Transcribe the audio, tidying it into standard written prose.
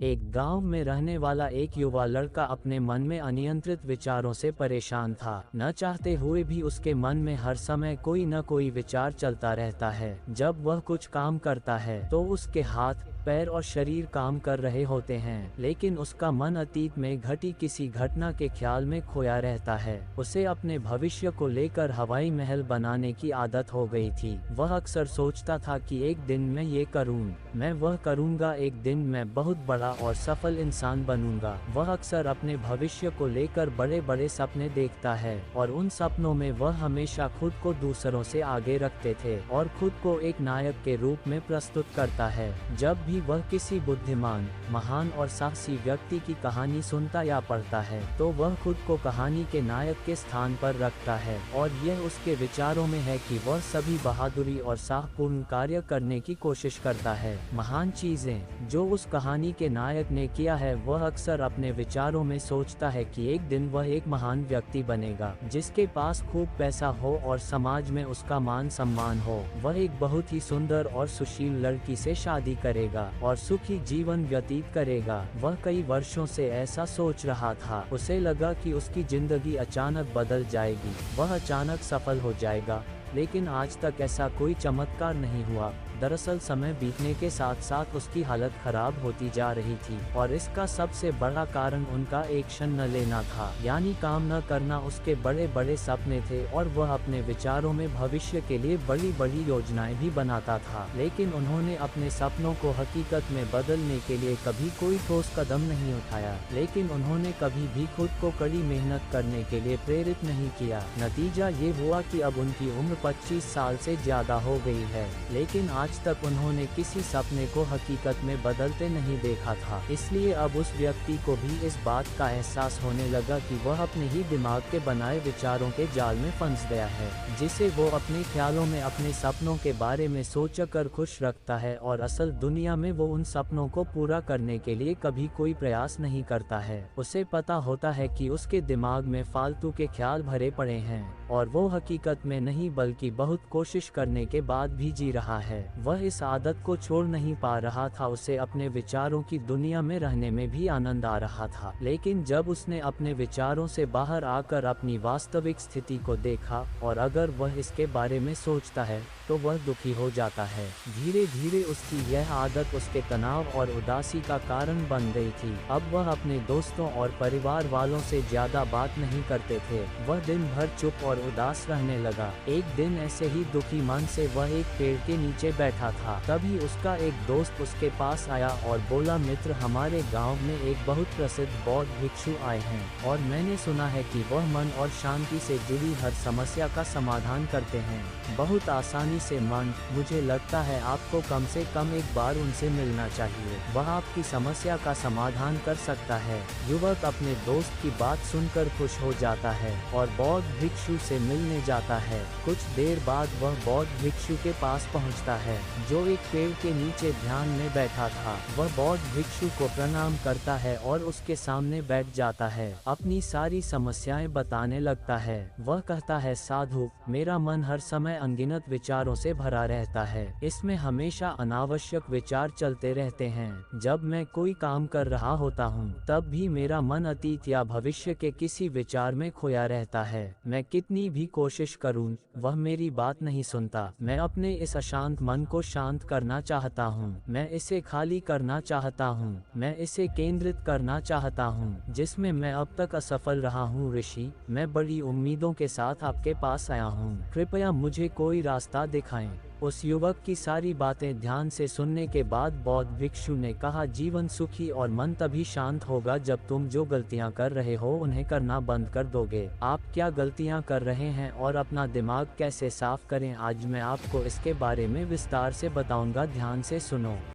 एक गांव में रहने वाला एक युवा लड़का अपने मन में अनियंत्रित विचारों से परेशान था। न चाहते हुए भी उसके मन में हर समय कोई न कोई विचार चलता रहता है। जब वह कुछ काम करता है तो उसके हाथ, पैर और शरीर काम कर रहे होते हैं, लेकिन उसका मन अतीत में घटी किसी घटना के ख्याल में खोया रहता है। उसे अपने भविष्य को लेकर हवाई महल बनाने की आदत हो गई थी। वह अक्सर सोचता था कि एक दिन मैं ये करूँ, मैं वह करूँगा, एक दिन मैं बहुत बड़ा और सफल इंसान बनूंगा। वह अक्सर अपने भविष्य को लेकर बड़े बड़े सपने देखता है और उन सपनों में वह हमेशा खुद को दूसरों से आगे रखते थे और खुद को एक नायक के रूप में प्रस्तुत करता है। जब भी वह किसी बुद्धिमान, महान और साहसी व्यक्ति की कहानी सुनता या पढ़ता है तो वह खुद को कहानी के नायक के स्थान पर रखता है और यह उसके विचारों में है कि वह सभी बहादुरी और साहसपूर्ण कार्य करने की कोशिश करता है। महान चीजें जो उस कहानी के नायक ने किया है, वह अक्सर अपने विचारों में सोचता है कि एक दिन वह एक महान व्यक्ति बनेगा जिसके पास खूब पैसा हो और समाज में उसका मान सम्मान हो। वह एक बहुत ही सुंदर और सुशील लड़की से शादी करेगा और सुखी जीवन व्यतीत करेगा। वह कई वर्षों से ऐसा सोच रहा था। उसे लगा कि उसकी जिंदगी अचानक बदल जाएगी, वह अचानक सफल हो जाएगा, लेकिन आज तक ऐसा कोई चमत्कार नहीं हुआ। दरअसल समय बीतने के साथ साथ उसकी हालत खराब होती जा रही थी और इसका सबसे बड़ा कारण उनका एक्शन न लेना था, यानी काम न करना। उसके बड़े बड़े सपने थे और वह अपने विचारों में भविष्य के लिए बड़ी बड़ी योजनाएं भी बनाता था, लेकिन उन्होंने अपने सपनों को हकीकत में बदलने के लिए कभी कोई ठोस कदम नहीं उठाया। लेकिन उन्होंने कभी भी खुद को कड़ी मेहनत करने के लिए प्रेरित नहीं किया। नतीजा ये हुआ कि अब उनकी उम्र 25 साल से ज्यादा हो गई है, लेकिन आज तक उन्होंने किसी सपने को हकीकत में बदलते नहीं देखा था। इसलिए अब उस व्यक्ति को भी इस बात का एहसास होने लगा कि वह अपने ही दिमाग के बनाए विचारों के जाल में फंस गया है, जिसे वो अपने ख्यालों में अपने सपनों के बारे में सोचकर खुश रखता है और असल दुनिया में वो उन सपनों को पूरा करने के लिए कभी कोई प्रयास नहीं करता है। उसे पता होता है कि उसके दिमाग में फालतू के ख्याल भरे पड़े हैं और वो हकीकत में नहीं बल्कि बहुत कोशिश करने के बाद भी जी रहा है। वह इस आदत को छोड़ नहीं पा रहा था। उसे अपने विचारों की दुनिया में रहने में भी आनंद आ रहा था, लेकिन जब उसने अपने विचारों से बाहर आकर अपनी वास्तविक स्थिति को देखा और अगर वह इसके बारे में सोचता है तो वह दुखी हो जाता है। धीरे धीरे उसकी यह आदत उसके तनाव और उदासी का कारण बन गई थी। अब वह अपने दोस्तों और परिवार वालों से ज्यादा बात नहीं करते थे। वह दिन भर चुप और उदास रहने लगा। एक दिन ऐसे ही दुखी मन से वह एक पेड़ के नीचे बैठा था। तभी उसका एक दोस्त उसके पास आया और बोला, मित्र, हमारे गांव में एक बहुत प्रसिद्ध बौद्ध भिक्षु आए हैं और मैंने सुना है कि वह मन और शांति से जुड़ी हर समस्या का समाधान करते हैं, बहुत आसानी से। मुझे लगता है आपको कम से कम एक बार उनसे मिलना चाहिए, वह आपकी समस्या का समाधान कर सकता है। युवक अपने दोस्त की बात सुनकर खुश हो जाता है और बौद्ध भिक्षु से मिलने जाता है। कुछ देर बाद वह बौद्ध भिक्षु के पास पहुंचता है जो एक पेड़ के नीचे ध्यान में बैठा था। वह बौद्ध भिक्षु को प्रणाम करता है और उसके सामने बैठ जाता है। अपनी सारी समस्याएं बताने लगता है। वह कहता है, साधु, मेरा मन हर समय अनगिनत विचारों से भरा रहता है। इसमें हमेशा अनावश्यक विचार चलते रहते हैं। जब मैं कोई काम कर रहा होता हूँ तब भी मेरा मन अतीत या भविष्य के किसी विचार में खोया रहता है। मैं कितनी भी कोशिश करूँ वह मेरी बात नहीं सुनता। मैं अपने इस अशांत मन को शांत करना चाहता हूँ, मैं इसे खाली करना चाहता हूँ, मैं इसे केंद्रित करना चाहता हूँ जिसमें मैं अब तक असफल रहा हूँ। ऋषि, मैं बड़ी उम्मीदों के साथ आपके पास आया हूँ, कृपया मुझे कोई रास्ता दिखाएं। उस युवक की सारी बातें ध्यान से सुनने के बाद बौद्ध भिक्षु ने कहा, जीवन सुखी और मन तभी शांत होगा जब तुम जो गलतियां कर रहे हो उन्हें करना बंद कर दोगे। आप क्या गलतियां कर रहे हैं और अपना दिमाग कैसे साफ करें, आज मैं आपको इसके बारे में विस्तार से बताऊंगा। ध्यान से सुनो।